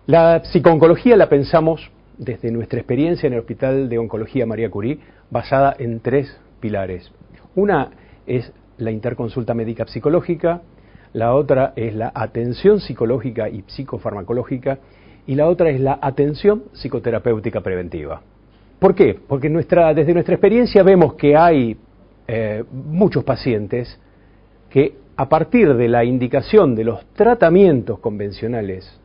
La psicooncología la pensamos desde nuestra experiencia en el Hospital de Oncología María Curie, basada en 3 pilares. Una es la interconsulta médica psicológica, la otra es la atención psicológica y psicofarmacológica, y la otra es la atención psicoterapéutica preventiva. ¿Por qué? Porque desde nuestra experiencia vemos que hay muchos pacientes que a partir de la indicación de los tratamientos convencionales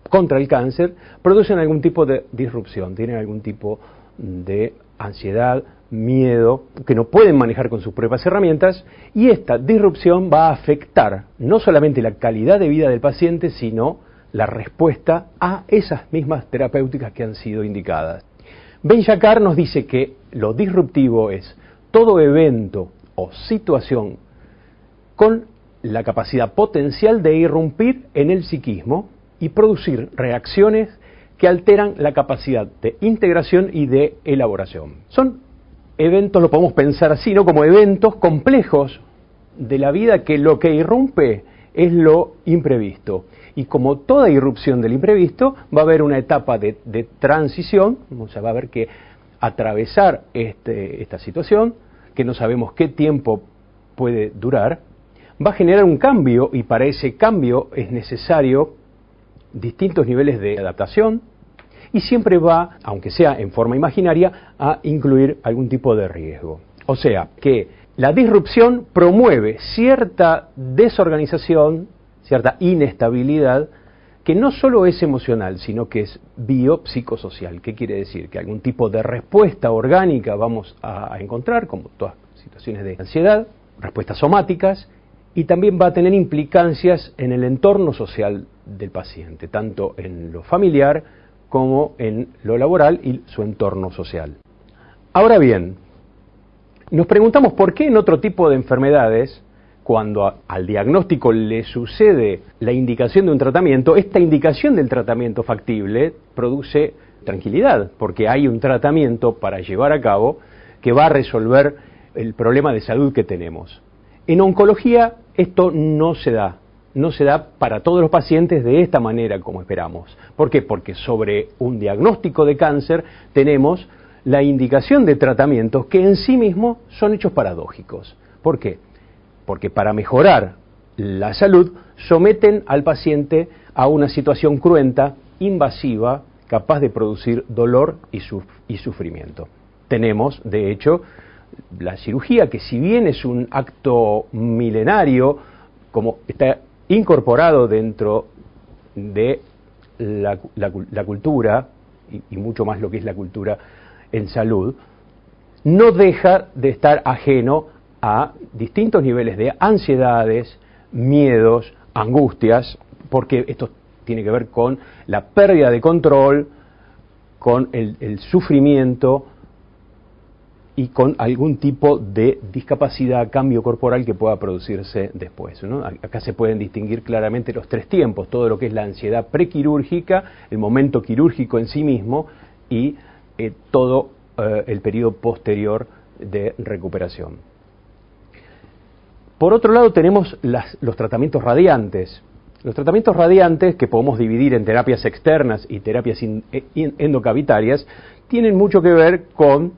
contra el cáncer, producen algún tipo de disrupción, tienen algún tipo de ansiedad, miedo, que no pueden manejar con sus propias herramientas, y esta disrupción va a afectar no solamente la calidad de vida del paciente, sino la respuesta a esas mismas terapéuticas que han sido indicadas. Ben-Shakar nos dice que lo disruptivo es todo evento o situación con la capacidad potencial de irrumpir en el psiquismo y producir reacciones que alteran la capacidad de integración y de elaboración. Son eventos, lo podemos pensar así, ¿no?, como eventos complejos de la vida, que lo que irrumpe es lo imprevisto. Y como toda irrupción del imprevisto, va a haber una etapa de transición, o sea, va a haber que atravesar esta situación, que no sabemos qué tiempo puede durar, va a generar un cambio, y para ese cambio es necesario distintos niveles de adaptación, y siempre va, aunque sea en forma imaginaria, a incluir algún tipo de riesgo. O sea, que la disrupción promueve cierta desorganización, cierta inestabilidad, que no solo es emocional, sino que es biopsicosocial. ¿Qué quiere decir? Que algún tipo de respuesta orgánica vamos a encontrar, como todas situaciones de ansiedad, respuestas somáticas, y también va a tener implicancias en el entorno social del paciente, tanto en lo familiar como en lo laboral y su entorno social. Ahora bien, nos preguntamos por qué en otro tipo de enfermedades, cuando al diagnóstico le sucede la indicación de un tratamiento, esta indicación del tratamiento factible produce tranquilidad, porque hay un tratamiento para llevar a cabo que va a resolver el problema de salud que tenemos. En oncología esto no se da para todos los pacientes de esta manera como esperamos. ¿Por qué? Porque sobre un diagnóstico de cáncer tenemos la indicación de tratamientos que en sí mismos son hechos paradójicos. ¿Por qué? Porque para mejorar la salud someten al paciente a una situación cruenta, invasiva, capaz de producir dolor y sufrimiento. Tenemos, de hecho, la cirugía, que si bien es un acto milenario, como está incorporado dentro de la cultura, y mucho más lo que es la cultura en salud, no deja de estar ajeno a distintos niveles de ansiedades, miedos, angustias, porque esto tiene que ver con la pérdida de control, con el sufrimiento y con algún tipo de discapacidad, cambio corporal que pueda producirse después, ¿no? Acá se pueden distinguir claramente los 3 tiempos, todo lo que es la ansiedad prequirúrgica, el momento quirúrgico en sí mismo y todo el periodo posterior de recuperación. Por otro lado tenemos los tratamientos radiantes. Los tratamientos radiantes, que podemos dividir en terapias externas y terapias endocavitarias, tienen mucho que ver con,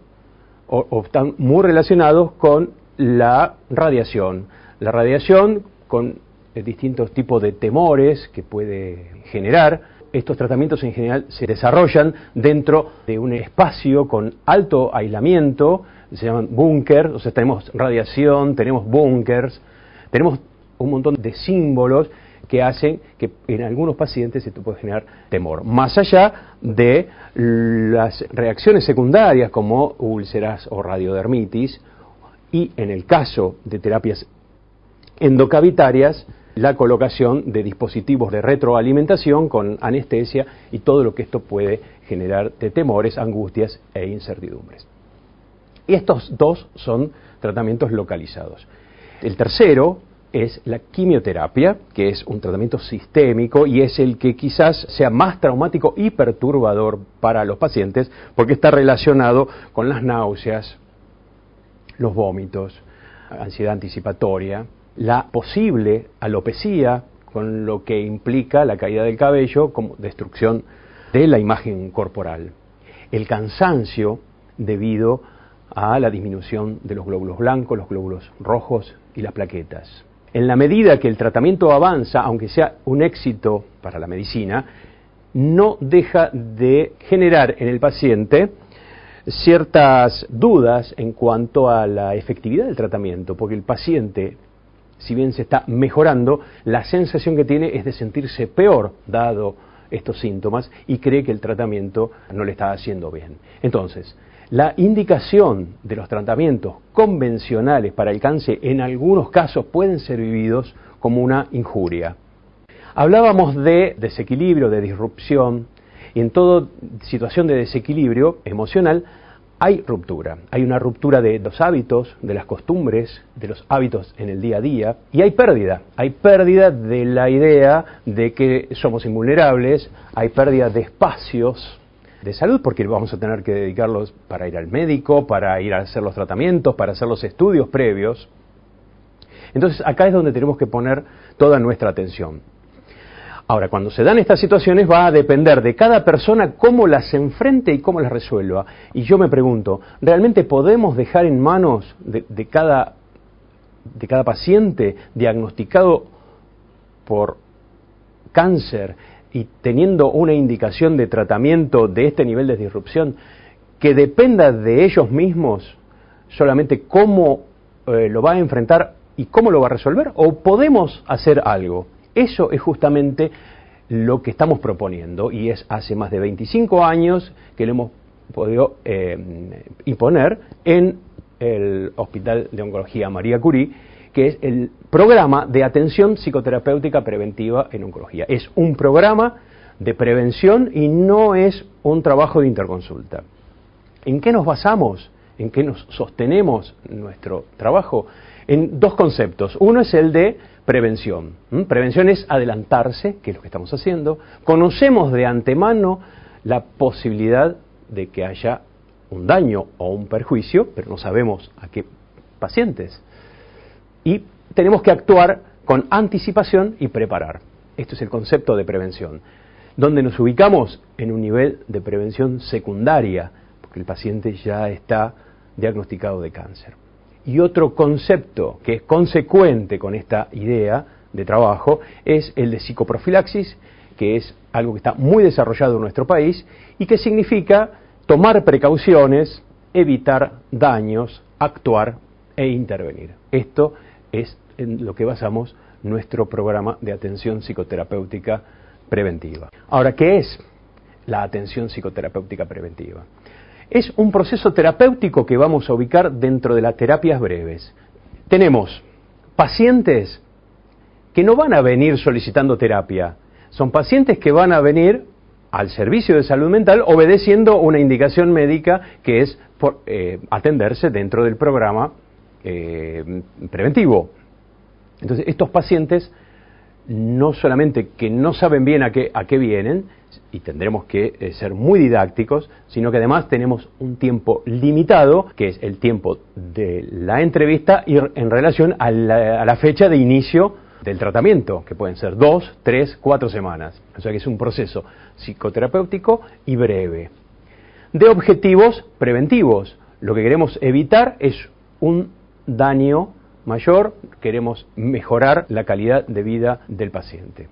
o están muy relacionados con la radiación. La radiación con distintos tipos de temores que puede generar. Estos tratamientos en general se desarrollan dentro de un espacio con alto aislamiento, se llaman búnker, o sea, tenemos radiación, tenemos búnkers, tenemos un montón de símbolos que hacen que en algunos pacientes esto puede generar temor. Más allá de las reacciones secundarias como úlceras o radiodermitis, y en el caso de terapias endocavitarias, la colocación de dispositivos de retroalimentación con anestesia y todo lo que esto puede generar de temores, angustias e incertidumbres. Y estos 2 son tratamientos localizados. El tercero es la quimioterapia, que es un tratamiento sistémico y es el que quizás sea más traumático y perturbador para los pacientes porque está relacionado con las náuseas, los vómitos, ansiedad anticipatoria, la posible alopecia con lo que implica la caída del cabello como destrucción de la imagen corporal. El cansancio debido a la disminución de los glóbulos blancos, los glóbulos rojos y las plaquetas. En la medida que el tratamiento avanza, aunque sea un éxito para la medicina, no deja de generar en el paciente ciertas dudas en cuanto a la efectividad del tratamiento, porque el paciente, si bien se está mejorando, la sensación que tiene es de sentirse peor dado estos síntomas y cree que el tratamiento no le está haciendo bien. Entonces, la indicación de los tratamientos convencionales para el cáncer en algunos casos pueden ser vividos como una injuria. Hablábamos de desequilibrio, de disrupción, y en toda situación de desequilibrio emocional hay ruptura. Hay una ruptura de los hábitos, de las costumbres, de los hábitos en el día a día, y hay pérdida. Hay pérdida de la idea de que somos invulnerables, hay pérdida de espacios de salud, porque vamos a tener que dedicarlos para ir al médico, para ir a hacer los tratamientos, para hacer los estudios previos. Entonces acá es donde tenemos que poner toda nuestra atención. Ahora, cuando se dan estas situaciones va a depender de cada persona cómo las enfrente y cómo las resuelva. Y yo me pregunto, ¿realmente podemos dejar en manos de cada paciente diagnosticado por cáncer y teniendo una indicación de tratamiento de este nivel de disrupción, que dependa de ellos mismos solamente cómo lo va a enfrentar y cómo lo va a resolver? ¿O podemos hacer algo? Eso es justamente lo que estamos proponiendo, y es hace más de 25 años que lo hemos podido imponer en el Hospital de Oncología María Curie, que es el programa de atención psicoterapéutica preventiva en oncología. Es un programa de prevención y no es un trabajo de interconsulta. ¿En qué nos basamos? ¿En qué nos sostenemos nuestro trabajo? En dos conceptos. Uno es el de prevención. Prevención es adelantarse, que es lo que estamos haciendo. Conocemos de antemano la posibilidad de que haya un daño o un perjuicio, pero no sabemos a qué pacientes. Y tenemos que actuar con anticipación y preparar. Esto es el concepto de prevención. Donde nos ubicamos en un nivel de prevención secundaria, porque el paciente ya está diagnosticado de cáncer. Y otro concepto que es consecuente con esta idea de trabajo es el de psicoprofilaxis, que es algo que está muy desarrollado en nuestro país y que significa tomar precauciones, evitar daños, actuar e intervenir. Esto es en lo que basamos nuestro programa de atención psicoterapéutica preventiva. Ahora, ¿qué es la atención psicoterapéutica preventiva? Es un proceso terapéutico que vamos a ubicar dentro de las terapias breves. Tenemos pacientes que no van a venir solicitando terapia, son pacientes que van a venir al servicio de salud mental obedeciendo una indicación médica que es atenderse dentro del programa preventivo. Entonces, estos pacientes no solamente que no saben bien a qué vienen, y tendremos que ser muy didácticos, sino que además tenemos un tiempo limitado, que es el tiempo de la entrevista y en relación a la fecha de inicio del tratamiento, que pueden ser 2, 3, 4 semanas. O sea que es un proceso psicoterapéutico y breve. De objetivos preventivos, lo que queremos evitar es un daño mayor, queremos mejorar la calidad de vida del paciente.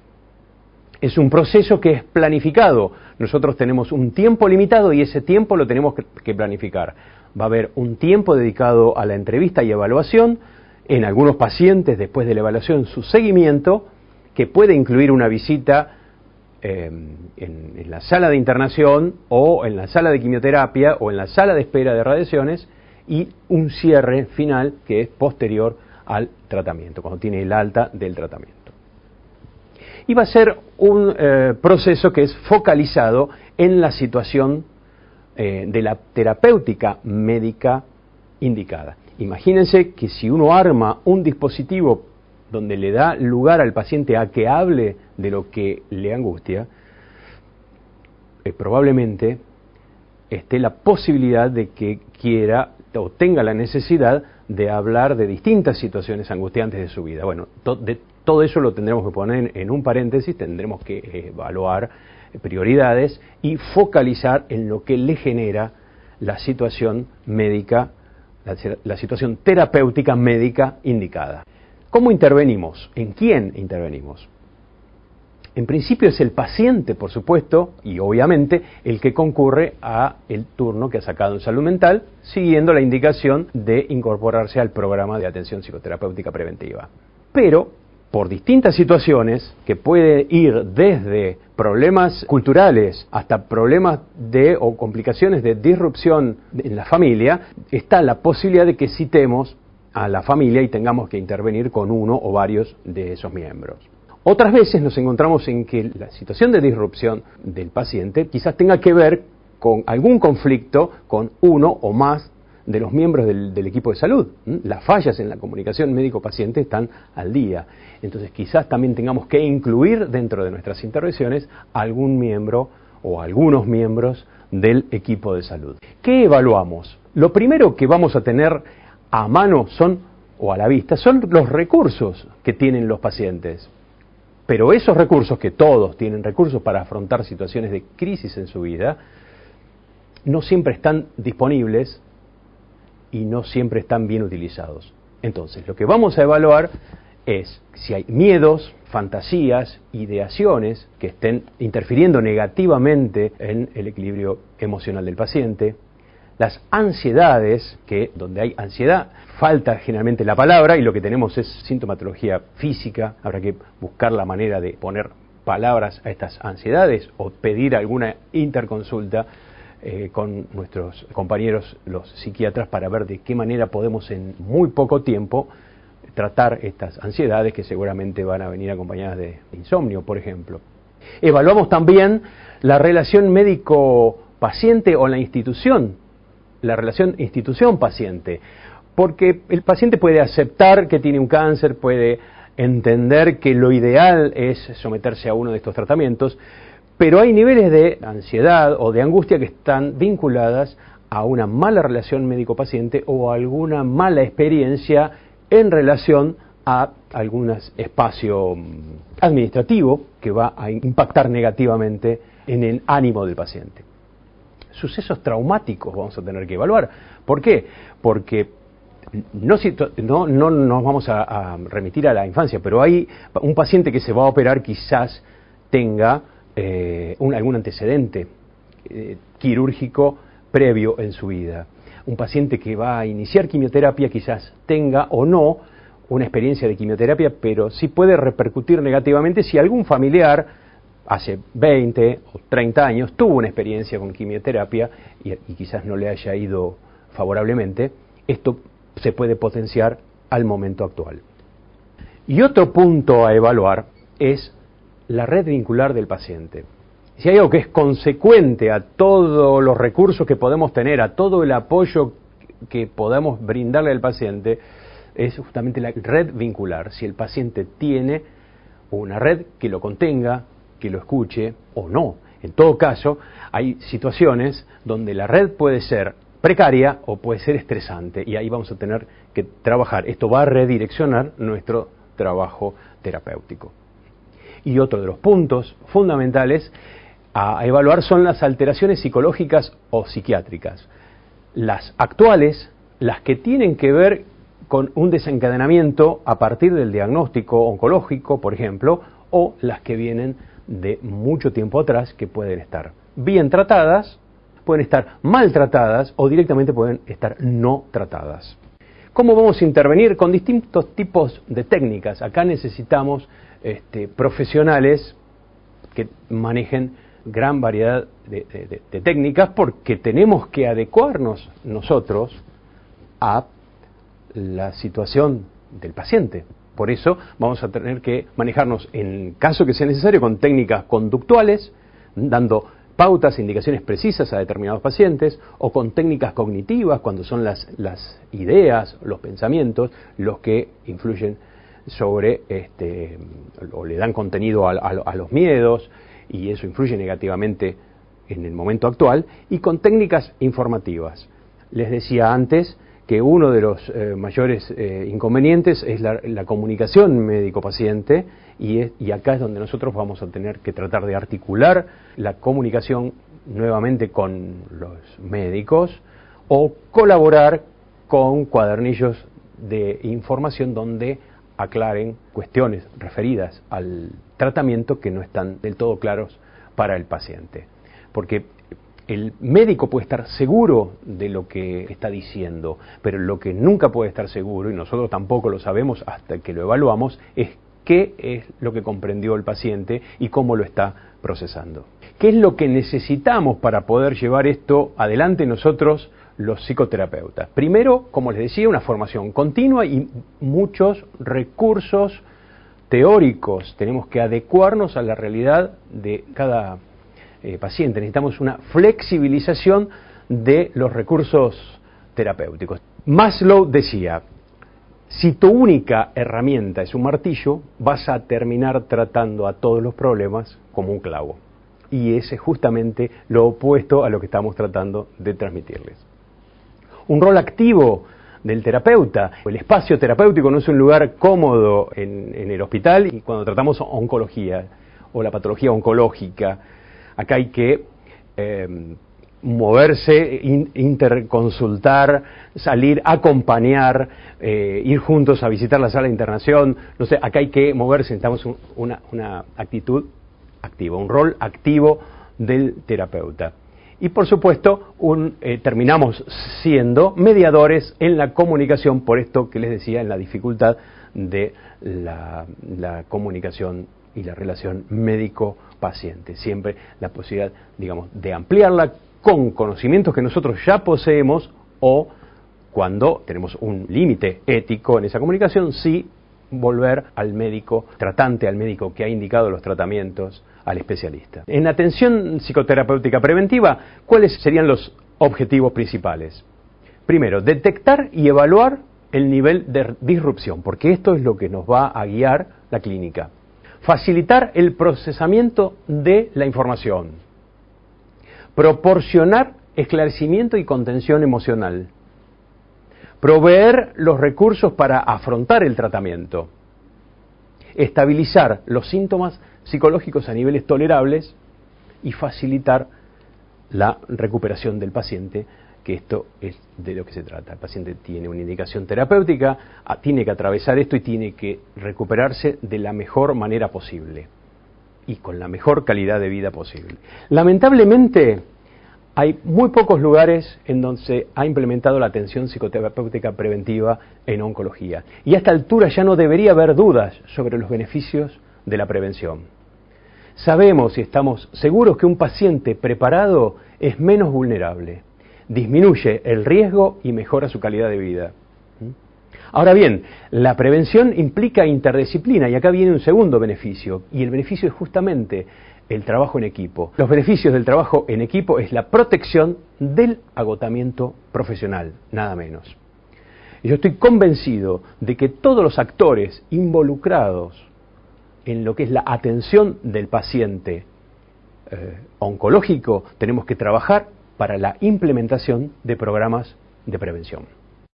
Es un proceso que es planificado. Nosotros tenemos un tiempo limitado y ese tiempo lo tenemos que planificar. Va a haber un tiempo dedicado a la entrevista y evaluación, en algunos pacientes después de la evaluación su seguimiento, que puede incluir una visita en la sala de internación o en la sala de quimioterapia o en la sala de espera de radiaciones, y un cierre final que es posterior al tratamiento, cuando tiene el alta del tratamiento. Y va a ser un proceso que es focalizado en la situación de la terapéutica médica indicada. Imagínense que si uno arma un dispositivo donde le da lugar al paciente a que hable de lo que le angustia, probablemente esté la posibilidad de que quiera o tenga la necesidad de hablar de distintas situaciones angustiantes de su vida. Bueno, de todo eso lo tendremos que poner en un paréntesis, tendremos que evaluar prioridades y focalizar en lo que le genera la situación médica, la situación terapéutica médica indicada. ¿Cómo intervenimos? ¿En quién intervenimos? En principio es el paciente, por supuesto, y obviamente el que concurre a el turno que ha sacado en salud mental, siguiendo la indicación de incorporarse al programa de atención psicoterapéutica preventiva. Pero, por distintas situaciones, que puede ir desde problemas culturales hasta problemas o complicaciones de disrupción en la familia, está la posibilidad de que citemos a la familia y tengamos que intervenir con uno o varios de esos miembros. Otras veces nos encontramos en que la situación de disrupción del paciente quizás tenga que ver con algún conflicto con uno o más de los miembros del equipo de salud. Las fallas en la comunicación médico-paciente están al día. Entonces quizás también tengamos que incluir dentro de nuestras intervenciones algún miembro o algunos miembros del equipo de salud. ¿Qué evaluamos? Lo primero que vamos a tener a mano o a la vista son los recursos que tienen los pacientes. Pero esos recursos, que todos tienen recursos para afrontar situaciones de crisis en su vida, no siempre están disponibles y no siempre están bien utilizados. Entonces, lo que vamos a evaluar es si hay miedos, fantasías, ideaciones que estén interfiriendo negativamente en el equilibrio emocional del paciente, las ansiedades, que donde hay ansiedad falta generalmente la palabra y lo que tenemos es sintomatología física. Habrá que buscar la manera de poner palabras a estas ansiedades o pedir alguna interconsulta con nuestros compañeros los psiquiatras para ver de qué manera podemos en muy poco tiempo tratar estas ansiedades que seguramente van a venir acompañadas de insomnio, por ejemplo. Evaluamos también la relación médico-paciente o la relación institución-paciente, porque el paciente puede aceptar que tiene un cáncer, puede entender que lo ideal es someterse a uno de estos tratamientos, pero hay niveles de ansiedad o de angustia que están vinculadas a una mala relación médico-paciente o a alguna mala experiencia en relación a algún espacio administrativo que va a impactar negativamente en el ánimo del paciente. Sucesos traumáticos vamos a tener que evaluar. ¿Por qué? Porque no nos vamos a remitir a la infancia, pero hay un paciente que se va a operar quizás tenga algún antecedente quirúrgico previo en su vida. Un paciente que va a iniciar quimioterapia quizás tenga o no una experiencia de quimioterapia, pero sí puede repercutir negativamente si algún familiar hace 20 o 30 años tuvo una experiencia con quimioterapia y quizás no le haya ido favorablemente. Esto se puede potenciar al momento actual. Y otro punto a evaluar es la red vincular del paciente. Si hay algo que es consecuente a todos los recursos que podemos tener, a todo el apoyo que podamos brindarle al paciente, es justamente la red vincular. Si el paciente tiene una red que lo contenga, que lo escuche o no. En todo caso, hay situaciones donde la red puede ser precaria o puede ser estresante y ahí vamos a tener que trabajar. Esto va a redireccionar nuestro trabajo terapéutico. Y otro de los puntos fundamentales a evaluar son las alteraciones psicológicas o psiquiátricas. Las actuales, las que tienen que ver con un desencadenamiento a partir del diagnóstico oncológico, por ejemplo, o las que vienen de mucho tiempo atrás, que pueden estar bien tratadas, pueden estar mal tratadas o directamente pueden estar no tratadas. ¿Cómo vamos a intervenir? Con distintos tipos de técnicas. Acá necesitamos profesionales que manejen gran variedad de técnicas porque tenemos que adecuarnos nosotros a la situación del paciente. Por eso vamos a tener que manejarnos, en caso que sea necesario, con técnicas conductuales, dando pautas e indicaciones precisas a determinados pacientes, o con técnicas cognitivas, cuando son las ideas, los pensamientos, los que influyen sobre, o le dan contenido a los miedos, y eso influye negativamente en el momento actual, y con técnicas informativas. Les decía antes que uno de los mayores inconvenientes es la comunicación médico-paciente, y acá es donde nosotros vamos a tener que tratar de articular la comunicación nuevamente con los médicos o colaborar con cuadernillos de información donde aclaren cuestiones referidas al tratamiento que no están del todo claros para el paciente. Porque el médico puede estar seguro de lo que está diciendo, pero lo que nunca puede estar seguro, y nosotros tampoco lo sabemos hasta que lo evaluamos, es qué es lo que comprendió el paciente y cómo lo está procesando. ¿Qué es lo que necesitamos para poder llevar esto adelante nosotros, los psicoterapeutas? Primero, como les decía, una formación continua y muchos recursos teóricos. Tenemos que adecuarnos a la realidad de cada paciente. Necesitamos una flexibilización de los recursos terapéuticos. Maslow decía: si tu única herramienta es un martillo, vas a terminar tratando a todos los problemas como un clavo. Y ese es justamente lo opuesto a lo que estamos tratando de transmitirles. Un rol activo del terapeuta. El espacio terapéutico no es un lugar cómodo en el hospital, y cuando tratamos oncología o la patología oncológica, acá hay que moverse, interconsultar, salir, acompañar, ir juntos a visitar la sala de internación. No sé, acá hay que moverse, necesitamos una actitud activa, un rol activo del terapeuta. Y por supuesto, terminamos siendo mediadores en la comunicación, por esto que les decía, en la dificultad de la comunicación y la relación médico-paciente. Siempre la posibilidad, digamos, de ampliarla con conocimientos que nosotros ya poseemos, o cuando tenemos un límite ético en esa comunicación, sí volver al médico tratante, al médico que ha indicado los tratamientos, al especialista. En atención psicoterapéutica preventiva, ¿cuáles serían los objetivos principales? Primero, detectar y evaluar el nivel de disrupción, porque esto es lo que nos va a guiar la clínica. Facilitar el procesamiento de la información. Proporcionar esclarecimiento y contención emocional. Proveer los recursos para afrontar el tratamiento. Estabilizar los síntomas psicológicos a niveles tolerables y facilitar la recuperación del paciente, que esto es de lo que se trata. El paciente tiene una indicación terapéutica, tiene que atravesar esto y tiene que recuperarse de la mejor manera posible y con la mejor calidad de vida posible. Lamentablemente, hay muy pocos lugares en donde se ha implementado la atención psicoterapéutica preventiva en oncología. Y a esta altura ya no debería haber dudas sobre los beneficios de la prevención. Sabemos y estamos seguros que un paciente preparado es menos vulnerable, disminuye el riesgo y mejora su calidad de vida. Ahora bien, la prevención implica interdisciplina, y acá viene un segundo beneficio, y el beneficio es justamente el trabajo en equipo. Los beneficios del trabajo en equipo es la protección del agotamiento profesional, nada menos. Y yo estoy convencido de que todos los actores involucrados en lo que es la atención del paciente oncológico tenemos que trabajar para la implementación de programas de prevención.